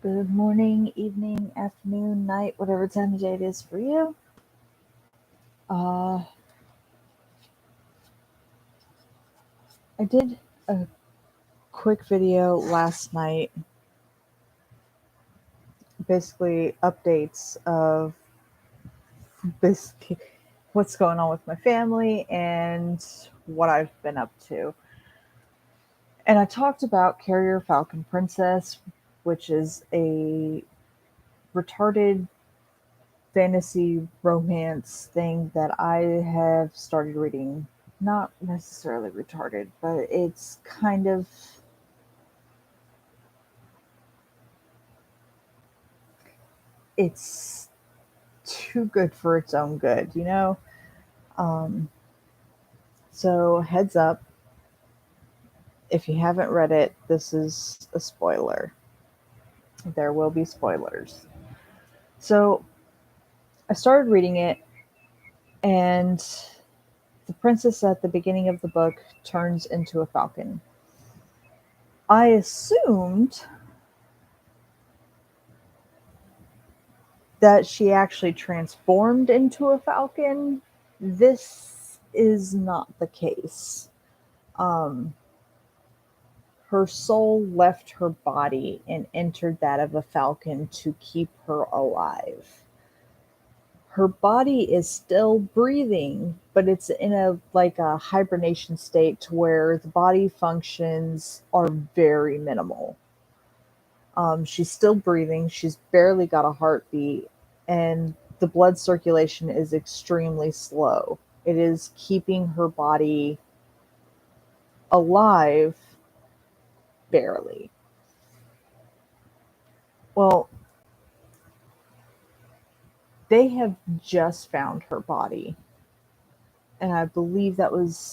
Good morning, evening, afternoon, night, whatever time of day it is for you. Uh, I did a quick video last night, basically updates of basically what's going on with my family and what I've been up to. And I talked about Carrier Falcon Princess, which is a retarded fantasy romance thing that I have started reading. Not necessarily retarded, but it's too good for its own good, you know? Um, so heads up, if you haven't read it, this is a spoiler. There will be spoilers. So I started reading it, and the princess at the beginning of the book turns into a falcon. I assumed that she actually transformed into a falcon. This is not the case. Um, her soul left her body and entered that of a falcon to keep her alive. Her body is still breathing, but it's in a hibernation state to where the body functions are very minimal. She's still breathing. She's barely got a heartbeat, and the blood circulation is extremely slow. It is keeping her body alive barely. Well, they have just found her body, and I believe that was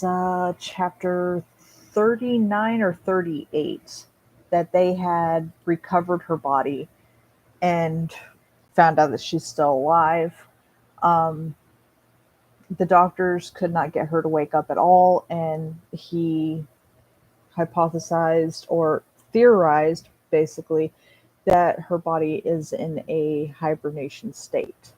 chapter 39 or 38 that they had recovered her body and found out that she's still alive. Um, the doctors could not get her to wake up at all, and he hypothesized or theorized basically that her body is in a hibernation state.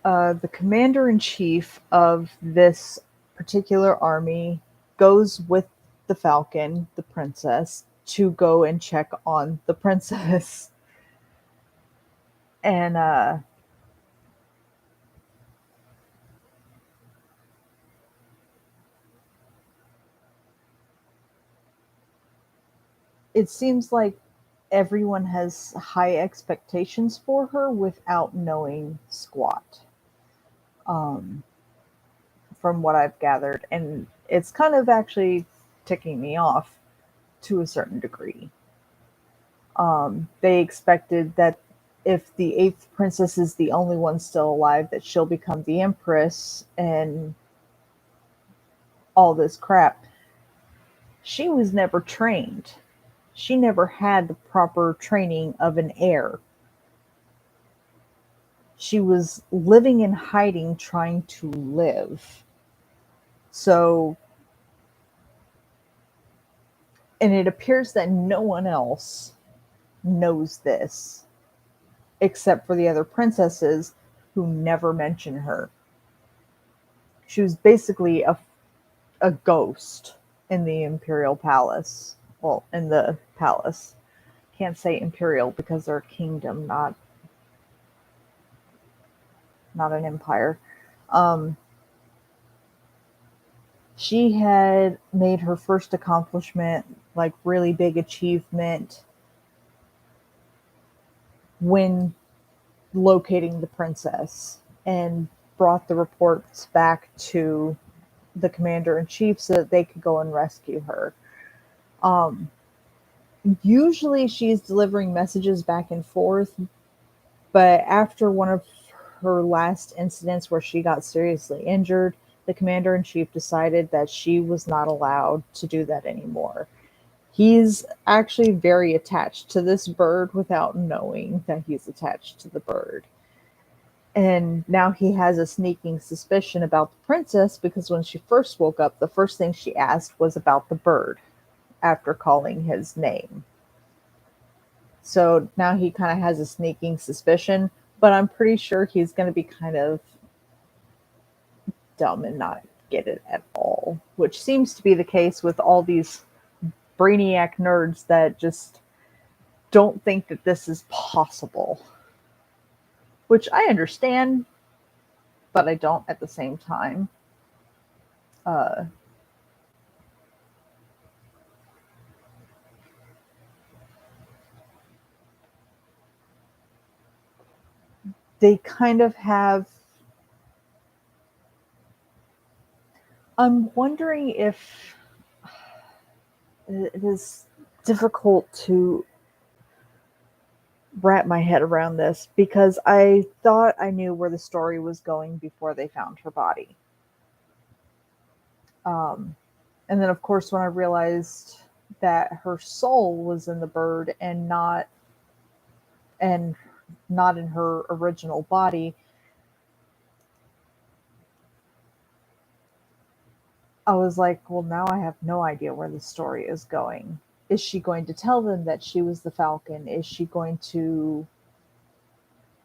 The commander in chief of this particular army goes with the falcon, the princess, to go and check on the princess. And it seems like everyone has high expectations for her without knowing squat, um, from what I've gathered. And it's kind of actually ticking me off to a certain degree. They expected that if the eighth princess is the only one still alive, that she'll become the empress and all this crap. She was never trained. She never had the proper training of an heir. She was living in hiding, trying to live. So, and it appears that no one else knows this except for the other princesses who never mention her. She was basically a ghost in the imperial palace. Well, in the palace. Can't say imperial because they're a kingdom, not an empire. Um, she had made her first accomplishment, like really big achievement, when locating the princess, and brought the reports back to the commander in chief so that they could go and rescue her. Um, Usually she's delivering messages back and forth, but after one of her last incidents where she got seriously injured, the commander in chief decided that she was not allowed to do that anymore. He's actually very attached to this bird without knowing that he's attached to the bird. And now he has a sneaking suspicion about the princess because when she first woke up, the first thing she asked was about the bird after calling his name. So now he kind of has a sneaking suspicion, but I'm pretty sure he's going to be kind of dumb and not get it at all, which seems to be the case with all these brainiac nerds that just don't think that this is possible, which I understand, but I don't at the same time. Uh, they kind of have. I'm wondering if it is difficult to wrap my head around this because I thought I knew where the story was going before they found her body. Um, and then, of course, when I realized that her soul was in the bird and not in her original body, I was like, well, now I have no idea where the story is going. Is she going to tell them that she was the falcon? Is she going to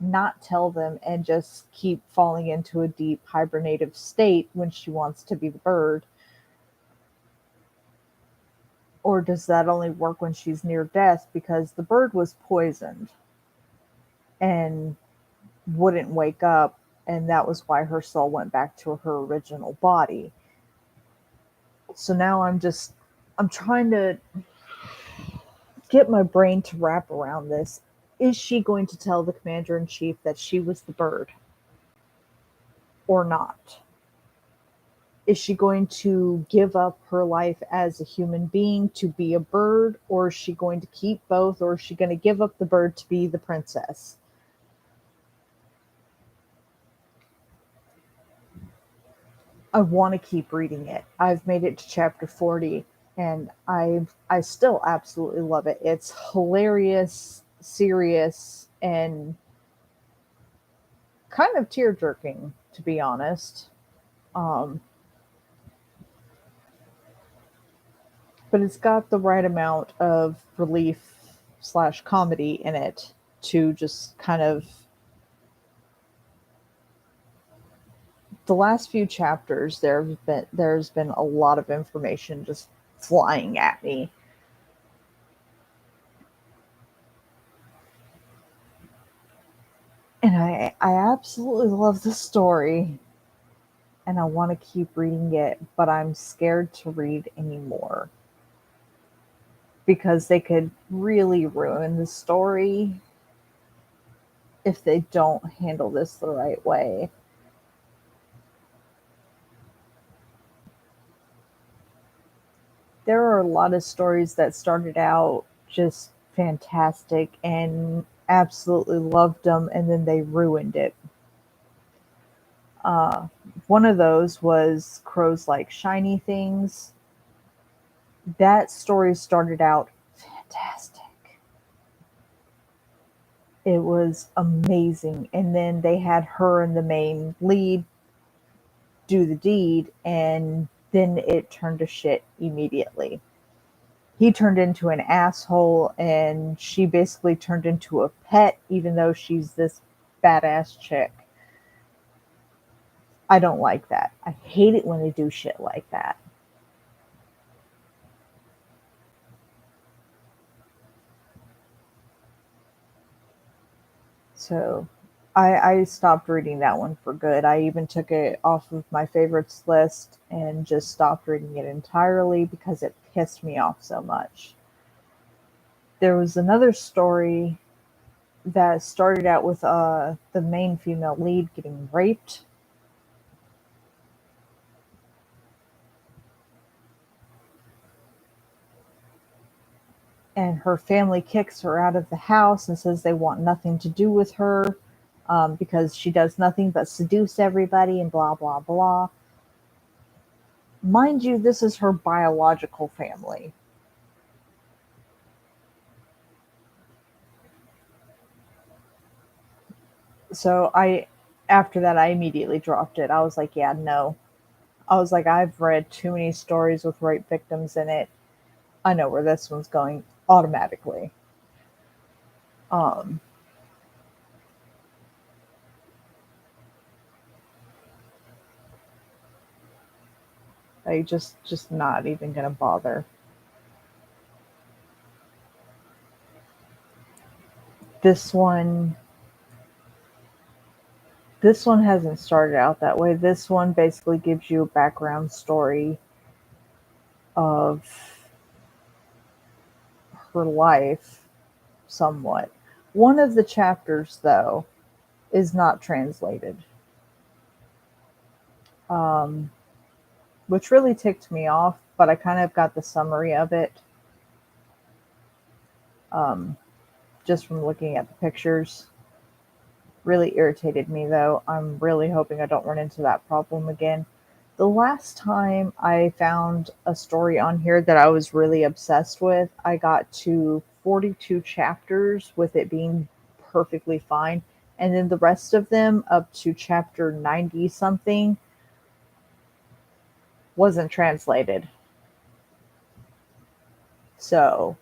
not tell them and just keep falling into a deep hibernative state when she wants to be the bird? Or does that only work when she's near death because the bird was poisoned and wouldn't wake up, and that was why her soul went back to her original body? So now I'm trying to get my brain to wrap around this. Is she going to tell the commander in chief that she was the bird or not? Is she going to give up her life as a human being to be a bird, or is she going to keep both, or is she going to give up the bird to be the princess? I want to keep reading it. I've made it to chapter 40 and I still absolutely love it. It's hilarious, serious, and kind of tear jerking, to be honest. Um, but it's got the right amount of relief slash comedy in it to just kind of the last few chapters. There's been a lot of information just flying at me, and I absolutely love the story, and I want to keep reading it, but I'm scared to read anymore because they could really ruin the story if they don't handle this the right way. There are a lot of stories that started out just fantastic and absolutely loved them, and then they ruined it. Uh, One of those was Crows Like Shiny Things. That story started out fantastic. It was amazing. And then they had her in the main lead do the deed, and then it turned to shit immediately. He turned into an asshole, and she basically turned into a pet, even though she's this badass chick. I don't like that. I hate it when they do shit like that. So I stopped reading that one for good. I even took it off of my favorites list and just stopped reading it entirely because it pissed me off so much. There was another story that started out with the main female lead getting raped, and her family kicks her out of the house and says they want nothing to do with her because she does nothing but seduce everybody and blah blah blah. Mind you, this is her biological family. So after that, I immediately dropped it. I was like, yeah, no. I was like, I've read too many stories with rape victims in it. I know where this one's going automatically. Um, I just not even gonna bother. This one this one hasn't started out that way. This one basically gives you a background story of her life somewhat. One of the chapters though is not translated. Um, which really ticked me off, but I kind of got the summary of it um, just from looking at the pictures. Really irritated me though. I'm really hoping I don't run into that problem again. The last time I found a story on here that I was really obsessed with, I got to 42 chapters with it being perfectly fine. And then the rest of them up to chapter 90 something wasn't translated. So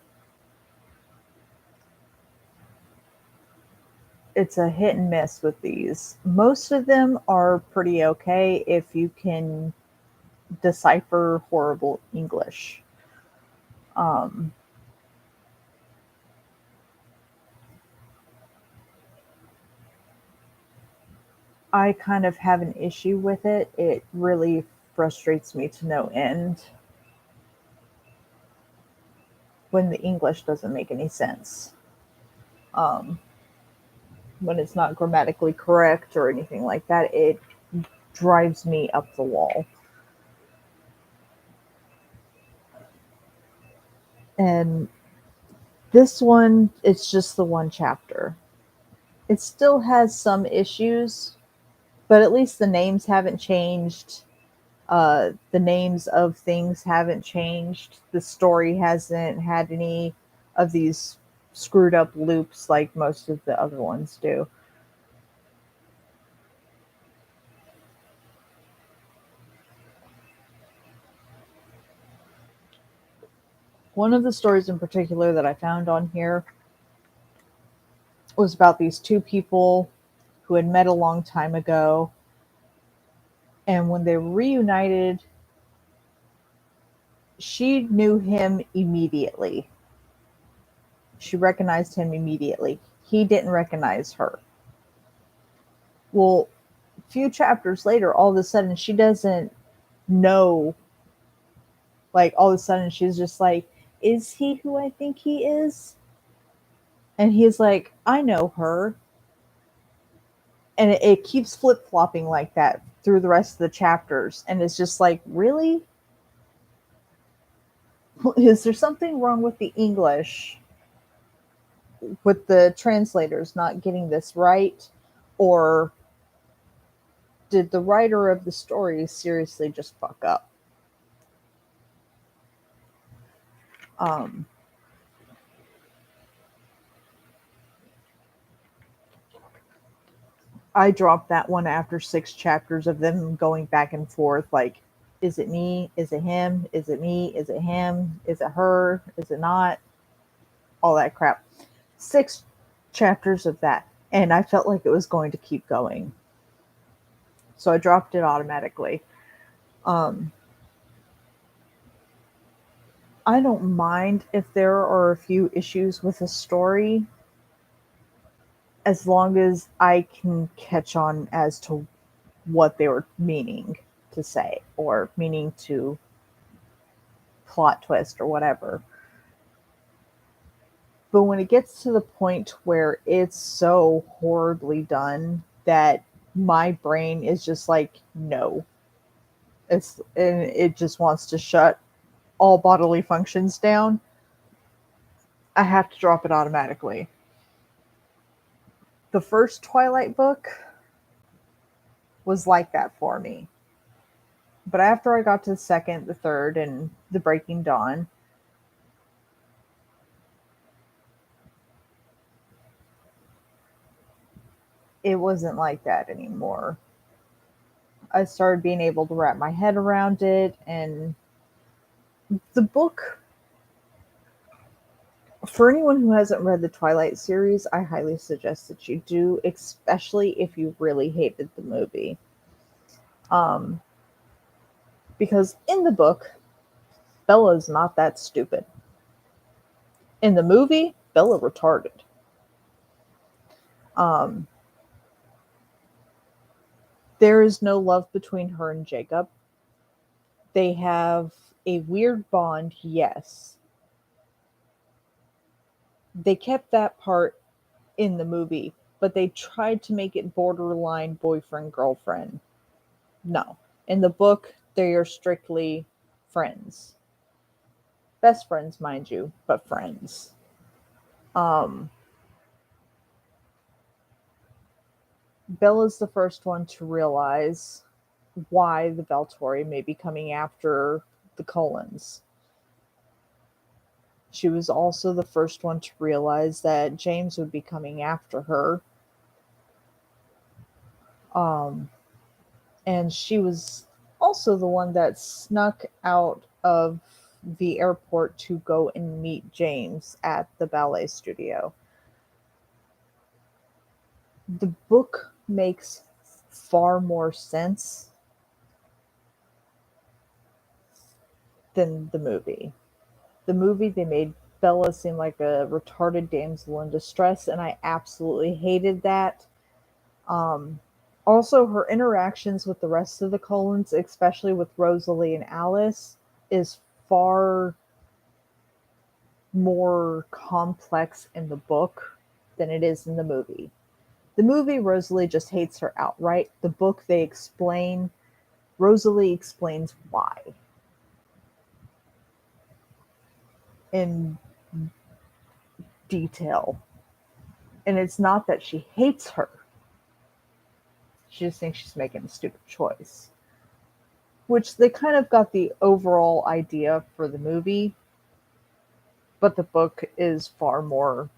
it's a hit and miss with these. Most of them are pretty okay if you can decipher horrible English. Um, I kind of have an issue with it. It really frustrates me to no end when the English doesn't make any sense. Um, when it's not grammatically correct or anything like that, it drives me up the wall. And this one, it's just the one chapter. It still has some issues, but at least the names haven't changed. The names of things haven't changed. The story hasn't had any of these screwed up loops like most of the other ones do. One of the stories in particular that I found on here was about these two people who had met a long time ago, and when they reunited, she knew him immediately. She recognized him immediately. He didn't recognize her. Well, a few chapters later, all of a sudden, she doesn't know. Like, all of a sudden, she's just like, is he who I think he is? And he's like, I know her. And it keeps flip flopping like that through the rest of the chapters. And it's just like, really? Is there something wrong with the English, with the translators not getting this right? Or did the writer of the story seriously just fuck up? Um, I dropped that one after 6 chapters of them going back and forth. Like, is it me? Is it him? Is it me? Is it him? Is it her? Is it not? All that crap. 6 chapters of that. And I felt like it was going to keep going. So I dropped it automatically. Um, I don't mind if there are a few issues with a story as long as I can catch on as to what they were meaning to say or meaning to plot twist or whatever. But when it gets to the point where it's so horribly done that my brain is just like, no, and it just wants to shut all bodily functions down, I have to drop it automatically. The first Twilight book was like that for me. But after I got to the second, the third, and the Breaking Dawn, it wasn't like that anymore. I started being able to wrap my head around it, and the book For anyone who hasn't read the Twilight series, I highly suggest that you do, especially if you really hated the movie. Um, because in the book, Bella's not that stupid. In the movie, Bella retarded. Um, there is no love between her and Jacob. They have a weird bond, yes. They kept that part in the movie, but they tried to make it borderline boyfriend girlfriend. No. In the book, they are strictly friends. Best friends, mind you, but friends. Um, Bella's the first one to realize why the Beltori may be coming after the Cullens. She was also the first one to realize that James would be coming after her. Um, and she was also the one that snuck out of the airport to go and meet James at the ballet studio. The book makes far more sense than the movie. The movie, they made Bella seem like a retarded damsel in distress, and I absolutely hated that. Um, Also, her interactions with the rest of the Cullens, especially with Rosalie and Alice, is far more complex in the book than it is in the movie. The movie, Rosalie just hates her outright. The book, they explain, Rosalie explains why in detail. And it's not that she hates her, she just thinks she's making a stupid choice. Which they kind of got the overall idea for the movie, but the book is far more,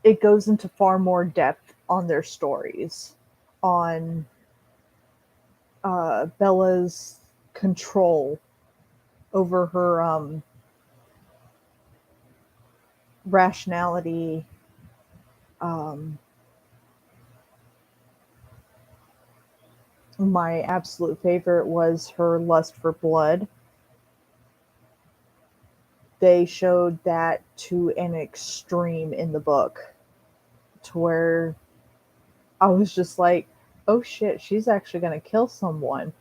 it goes into far more depth on their stories, on Bella's control over her rationality. Um, my absolute favorite was her lust for blood. They showed that to an extreme in the book, to where I was just like, oh shit, she's actually going to kill someone.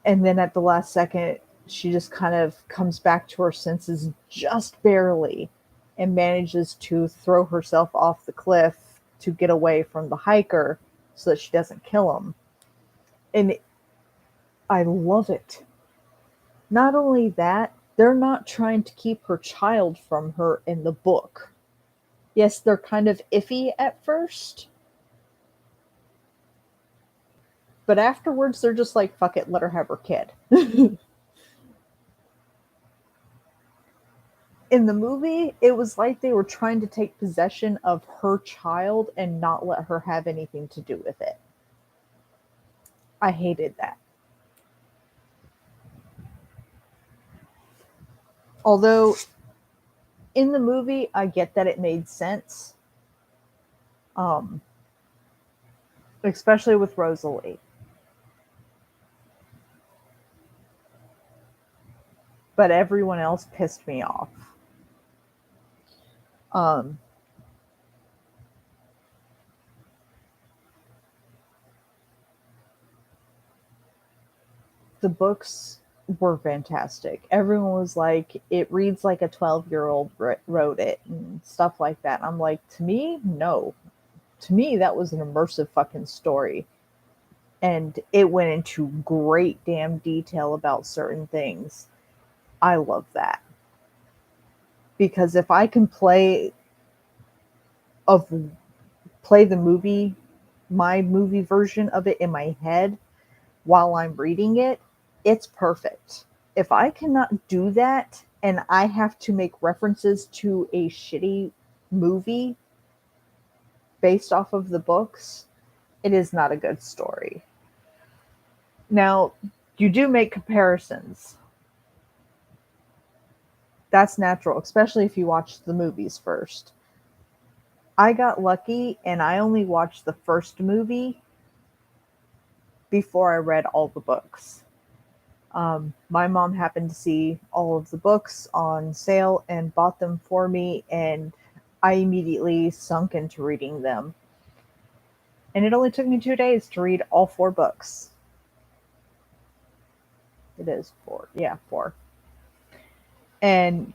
And then at the last second, she just kind of comes back to her senses just barely and manages to throw herself off the cliff to get away from the hiker so that she doesn't kill him. And I love it. Not only that, they're not trying to keep her child from her in the book. Yes, they're kind of iffy at first, but afterwards they're just like, fuck it, let her have her kid. In the movie, it was like they were trying to take possession of her child and not let her have anything to do with it. I hated that. Although in the movie, I get that it made sense, um, especially with Rosalie. But everyone else pissed me off. Um, the books were fantastic. Everyone was like, it reads like a 12-year-old wrote it and stuff like that. I'm like, to me, no. To me, that was an immersive fucking story. And it went into great damn detail about certain things. I love that. Because if I can of play the movie, my movie version of it in my head while I'm reading it, it's perfect. If I cannot do that and I have to make references to a shitty movie based off of the books, it is not a good story. Now, you do make comparisons. That's natural, especially if you watch the movies first. I got lucky and I only watched the first movie before I read all the books. My mom happened to see all of the books on sale and bought them for me, and I immediately sunk into reading them. And it only took me 2 days to read all four books. It is four. Yeah, four. And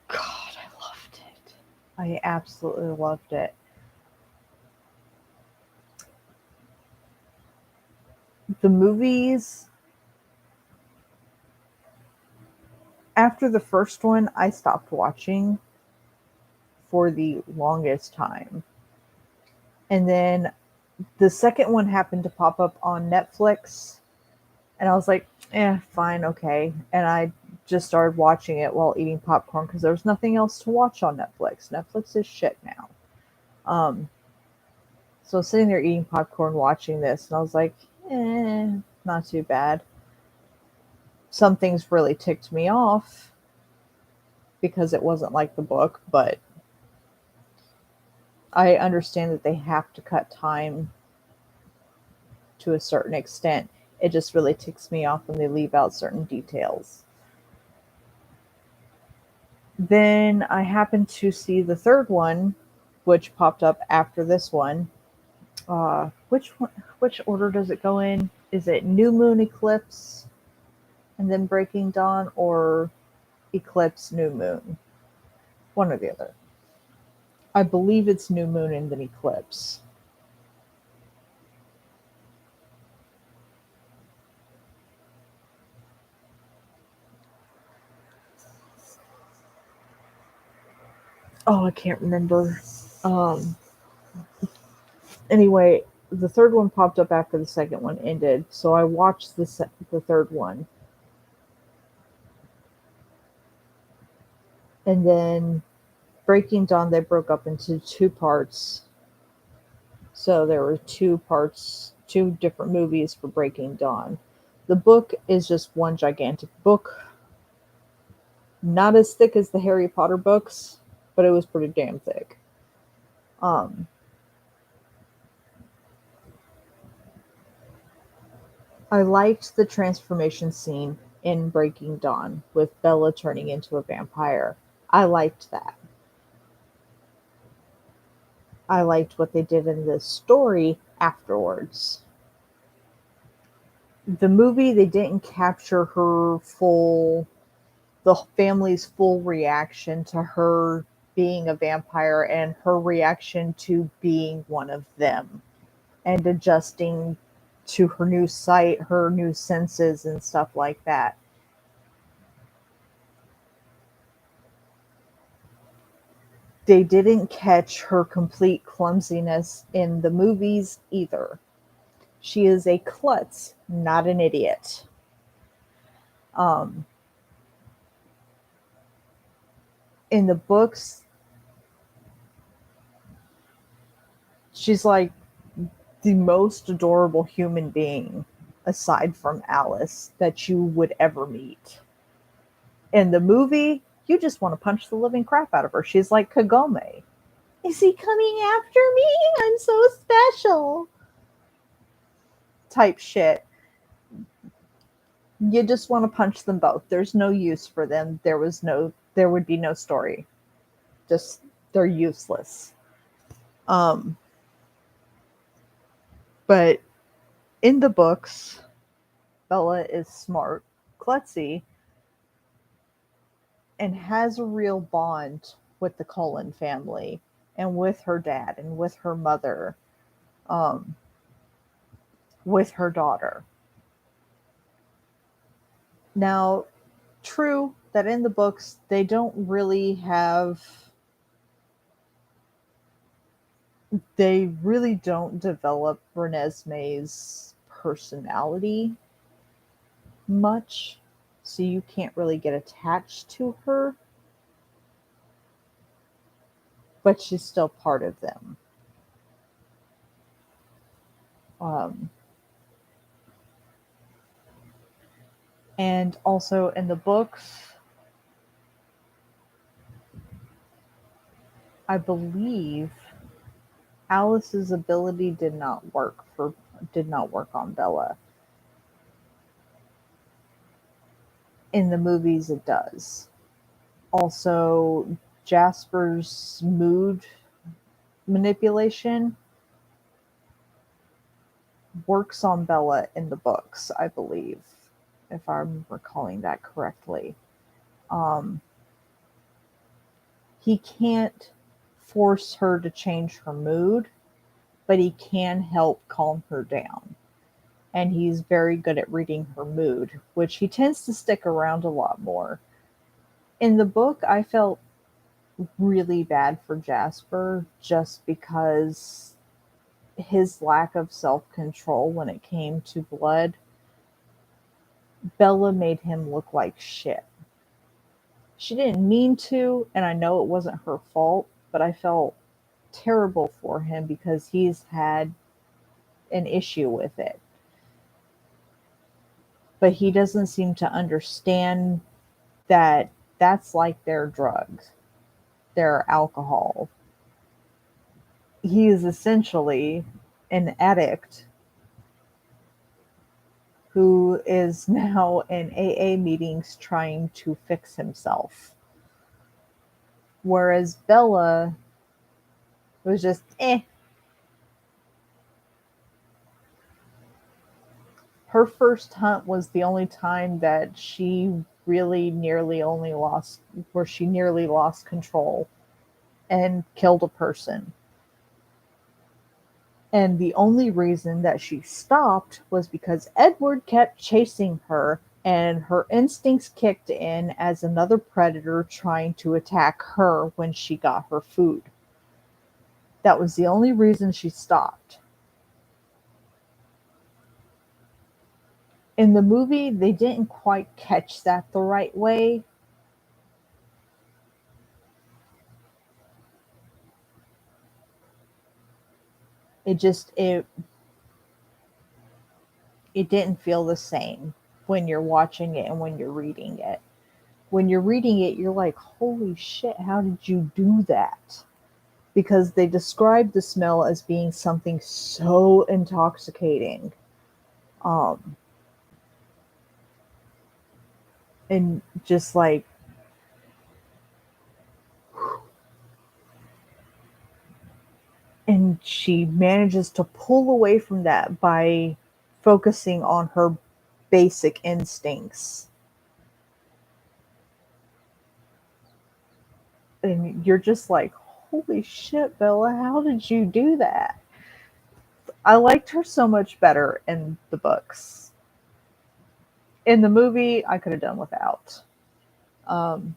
God, I loved it. I absolutely loved it. The movies, after the first one, I stopped watching for the longest time. And then the second one happened to pop up on Netflix, and I was like, fine, okay. And I just started watching it while eating popcorn because there was nothing else to watch on Netflix. Netflix is shit now. Um, so I was sitting there eating popcorn watching this, and I was like, not too bad. Some things really ticked me off because it wasn't like the book, but I understand that they have to cut time to a certain extent. It just really ticks me off when they leave out certain details. Then I happened to see the third one, which popped up after this one. Which one? Which order does it go in? Is it New Moon Eclipse and then Breaking Dawn, or Eclipse New Moon? One or the other. I believe it's New Moon and then Eclipse. Oh, I can't remember. Um, anyway, the third one popped up after the second one ended, so I watched the third one, and then Breaking Dawn they broke up into two parts. So there were two parts, two different movies for Breaking Dawn. The book is just one gigantic book, not as thick as the Harry Potter books, but it was pretty damn thick. Um, I liked the transformation scene in Breaking Dawn with Bella turning into a vampire. I liked that. I liked what they did in the story afterwards. The movie, they didn't capture the family's full reaction to her being a vampire and her reaction to being one of them and adjusting to her new sight, her new senses, and stuff like that. They didn't catch her complete clumsiness in the movies either. She is a klutz, not an idiot. Um, in the books, she's like the most adorable human being, aside from Alice, that you would ever meet. In the movie, you just want to punch the living crap out of her. She's like Kagome. Is he coming after me? I'm so special. Type shit. You just want to punch them both. There's no use for them. There would be no story. Just they're useless. Um, but in the books, Bella is smart, klutzy, and has a real bond with the Cullen family and with her dad and with her mother, um, with her daughter. Now, true that in the books they really don't develop Renesmee's personality much, so you can't really get attached to her, but she's still part of them. Um, and also in the books, I believe Alice's ability did not work on Bella. In the movies, it does. Also, Jasper's mood manipulation works on Bella in the books, I believe, if I'm recalling that correctly. Um, he can't force her to change her mood, but he can help calm her down. And he's very good at reading her mood, which he tends to stick around a lot more. In the book, I felt really bad for Jasper just because his lack of self control when it came to blood. Bella made him look like shit. She didn't mean to, and I know it wasn't her fault, but I felt terrible for him because he's had an issue with it. But he doesn't seem to understand that that's like their drugs, their alcohol. He is essentially an addict who is now in AA meetings trying to fix himself. Whereas Bella was just eh. Her first hunt was the only time that she really nearly only lost, where she nearly lost control and killed a person. And the only reason that she stopped was because Edward kept chasing her and her instincts kicked in as another predator trying to attack her when she got her food. That was the only reason she stopped. In the movie, they didn't quite catch that the right way. It just it didn't feel the same when you're watching it and when you're reading it. When you're reading it, you're like, "Holy shit, how did you do that?" Because they describe the smell as being something so intoxicating. Um, and just like, and she manages to pull away from that by focusing on her basic instincts. And you're just like, holy shit, Bella, how did you do that? I liked her so much better in the books. In the movie, I could have done without. Um,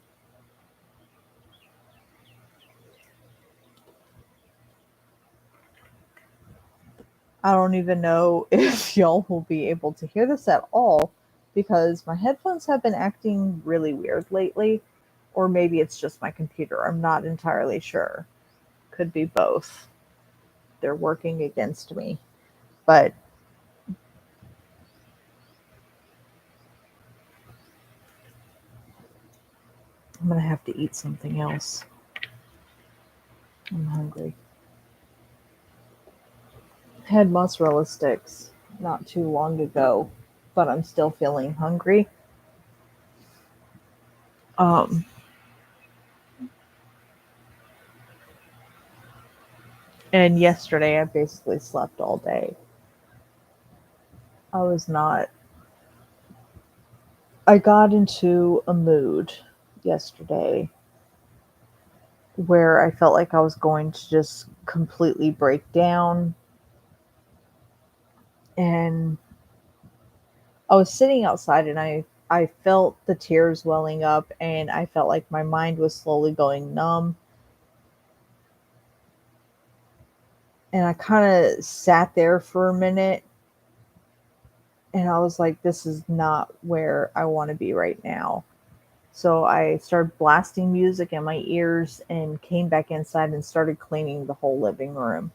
I don't even know if y'all will be able to hear this at all because my headphones have been acting really weird lately, or maybe it's just my computer. I'm not entirely sure. Could be both. They're working against me. But I'm going to have to eat something else. I'm hungry. I had mozzarella sticks not too long ago, but I'm still feeling hungry. Um, and yesterday I basically slept all day. I was not. I got into a mood yesterday where I felt like I was going to just completely break down. And I was sitting outside and I felt the tears welling up and I felt like my mind was slowly going numb. And I kind of sat there for a minute and I was like, this is not where I want to be right now. So I started blasting music in my ears and came back inside and started cleaning the whole living room,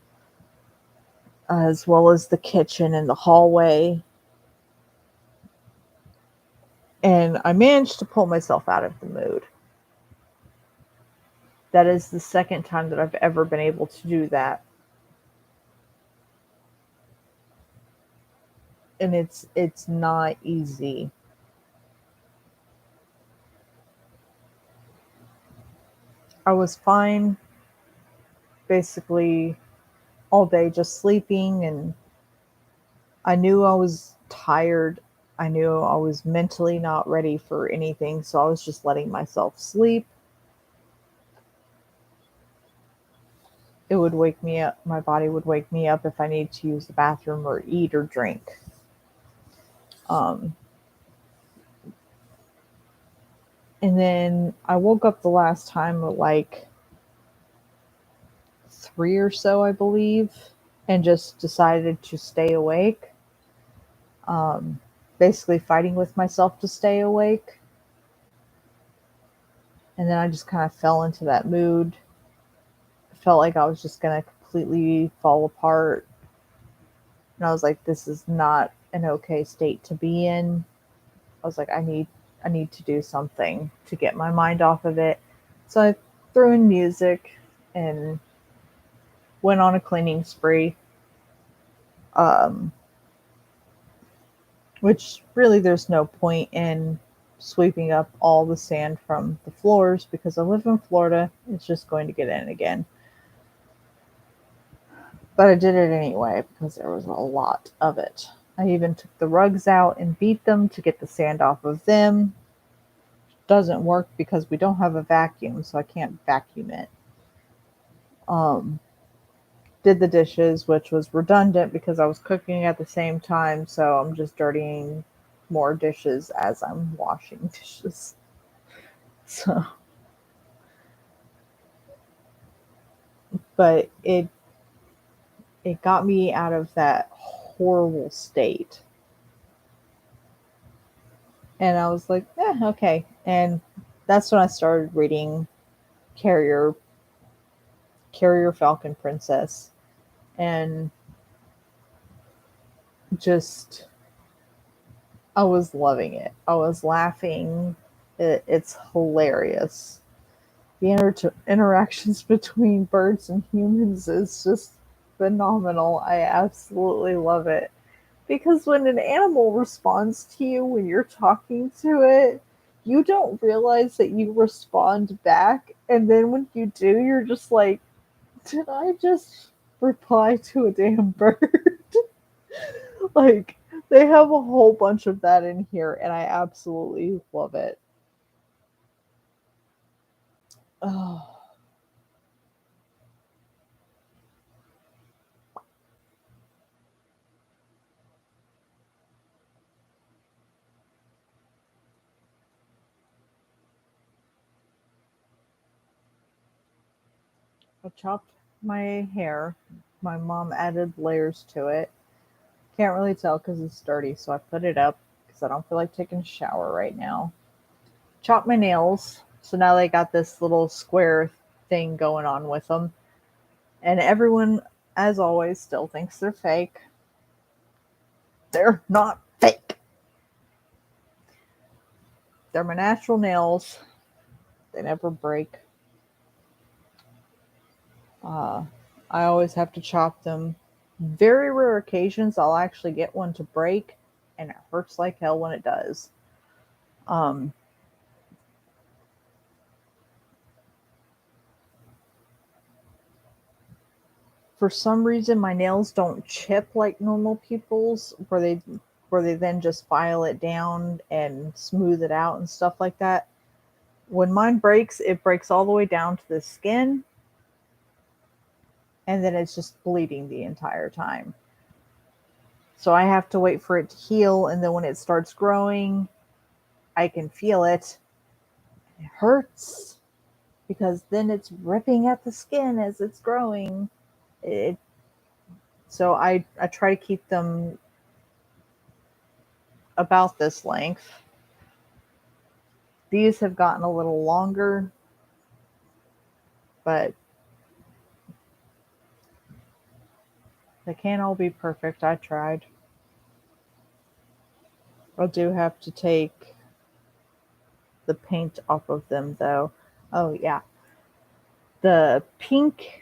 as well as the kitchen and the hallway. And I managed to pull myself out of the mood. That is the second time that I've ever been able to do that. And it's not easy. I was fine basically all day just sleeping, and I knew I was tired. I knew I was mentally not ready for anything, so I was just letting myself sleep. It would wake me up. My body would wake me up if I needed to use the bathroom or eat or drink. Um, and then I woke up the last time at like 3 or so, I believe, and just decided to stay awake. Um, Basically, fighting with myself to stay awake. And then I just kind of fell into that mood. Felt like I was just going to completely fall apart. And I was like, this is not an okay state to be in. I was like, I need to do something to get my mind off of it. So I threw in music and went on a cleaning spree. Um, which really there's no point in sweeping up all the sand from the floors because I live in Florida. It's just going to get in again. But I did it anyway because there was a lot of it. I even took the rugs out and beat them to get the sand off of them. Doesn't work because we don't have a vacuum, so I can't vacuum it. Um, did the dishes, which was redundant because I was cooking at the same time, so I'm just dirtying more dishes as I'm washing dishes. So, but it got me out of that horrible state, and I was like, okay. And that's when I started reading Carrier Carrier Falcon Princess, and just I was loving it. I was laughing. It's hilarious. The interactions between birds and humans is just phenomenal. I absolutely love it. Because when an animal responds to you when you're talking to it, you don't realize that you respond back. And then when you do, you're just like, did I just reply to a damn bird? Like, they have a whole bunch of that in here, and I absolutely love it. Oh, I chopped my hair. My mom added layers to it. Can't really tell because it's dirty, so I put it up because I don't feel like taking a shower right now. Chopped my nails, so now they got this little square thing going on with them. And everyone, as always, still thinks they're fake. They're not fake. They're my natural nails. They never break. Uh, I always have to chop them. Very rare occasions I'll actually get one to break, and it hurts like hell when it does. Um, for some reason, my nails don't chip like normal people's, where they then just file it down and smooth it out and stuff like that. When mine breaks, it breaks all the way down to the skin, and then it's just bleeding the entire time. So I have to wait for it to heal, and then when it starts growing, I can feel it. It hurts because then it's ripping at the skin as it's growing. It, so I try to keep them about this length. These have gotten a little longer, but they can't all be perfect. I tried. I do have to take the paint off of them though. Oh yeah. The pink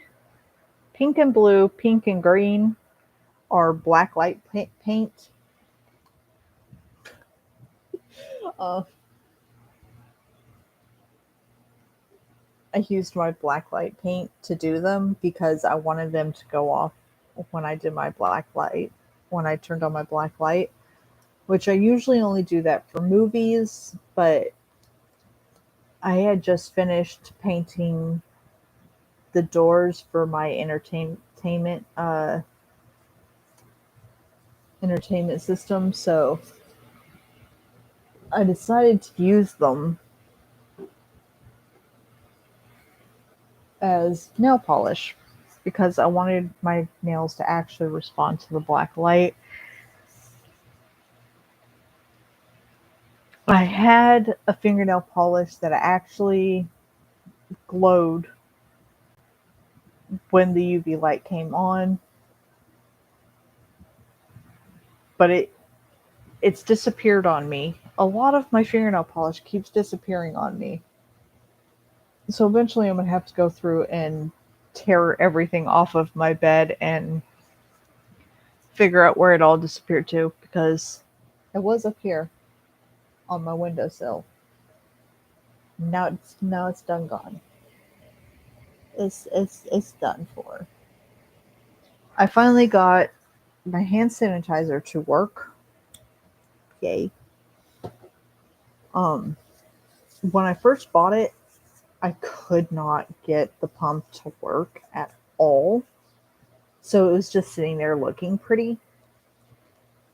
and blue, pink and green are black light paint. Uh, I used my black light paint to do them because I wanted them to go off when I did my black light, when I turned on my black light, which I usually only do that for movies, but I had just finished painting the doors for my entertainment system, so I decided to use them as nail polish because I wanted my nails to actually respond to the black light. I had a fingernail polish that actually glowed when the UV light came on, but it's disappeared on me. A lot of my fingernail polish keeps disappearing on me. So eventually I'm going to have to go through and tear everything off of my bed and figure out where it all disappeared to because it was up here on my windowsill. Now it's done gone. It's done for. I finally got my hand sanitizer to work. Yay. Um when I first bought it, I could not get the pump to work at all. So it was just sitting there looking pretty.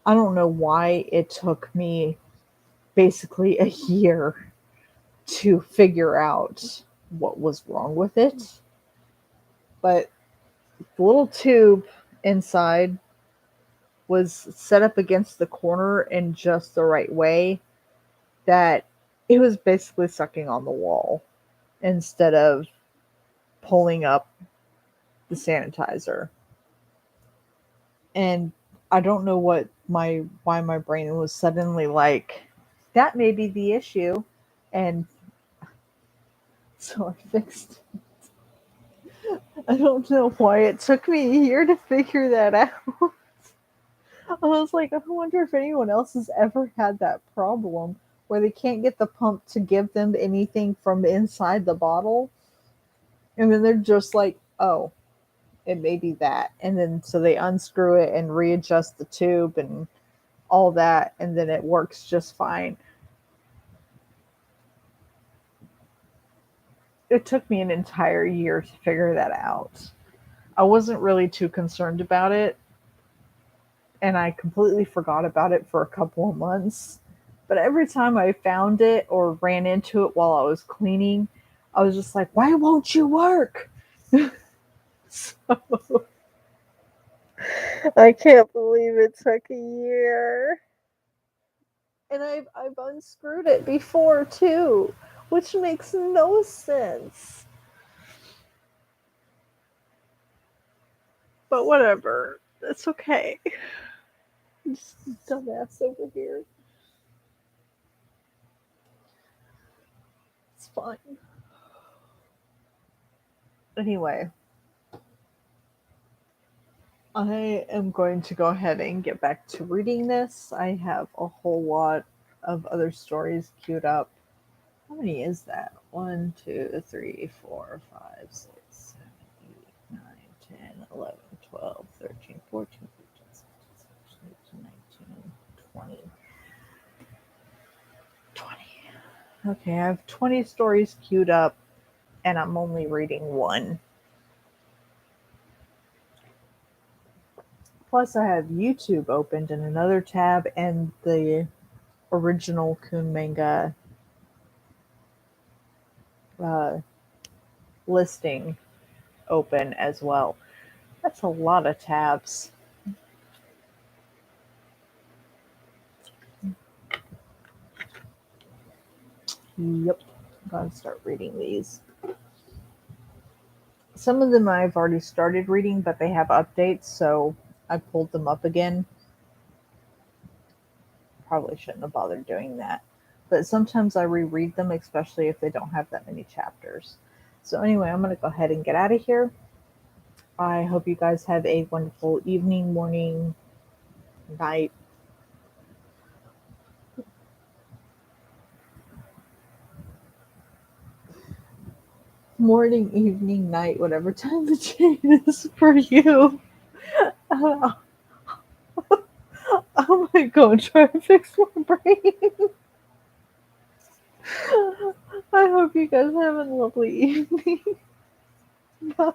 I don't know why it took me basically a year to figure out what was wrong with it. But the little tube inside was set up against the corner in just the right way that it was basically sucking on the wall instead of pulling up the sanitizer. And I don't know why my brain was suddenly like that may be the issue, and so I fixed. I don't know why it took me a year to figure that out. I was like, I wonder if anyone else has ever had that problem where they can't get the pump to give them anything from inside the bottle, and then they're just like, oh, it may be that, and then so they unscrew it and readjust the tube and all that, and then it works just fine. It took me an entire year to figure that out. I wasn't really too concerned about it, and I completely forgot about it for a couple of months. But every time I found it or ran into it while I was cleaning, I was just like, why won't you work? So I can't believe it took a year. And I've unscrewed it before too, which makes no sense. But whatever. It's okay. Just dumbass over here. It's fine. Anyway, I am going to go ahead and get back to reading this. I have a whole lot of other stories queued up. How many is that? 1, 2, 3, 4, 5, 6, 7, 8, 9, 10, 11, 12, 13, 14, 15, 16, 17, 18, 19, 20. 20. Okay, I have 20 stories queued up, and I'm only reading one. Plus, I have YouTube opened in another tab and the original Kun manga uh, listing open as well. That's a lot of tabs. Yep, I'm going to start reading these. Some of them I've already started reading, but they have updates, so I pulled them up again. Probably shouldn't have bothered doing that. But sometimes I reread them, especially if they don't have that many chapters. So, anyway, I'm going to go ahead and get out of here. I hope you guys have a wonderful evening, morning, night. Morning, evening, night, whatever time of day it is for you. I might go and try to fix my brain. I hope you guys have a lovely evening. Bye.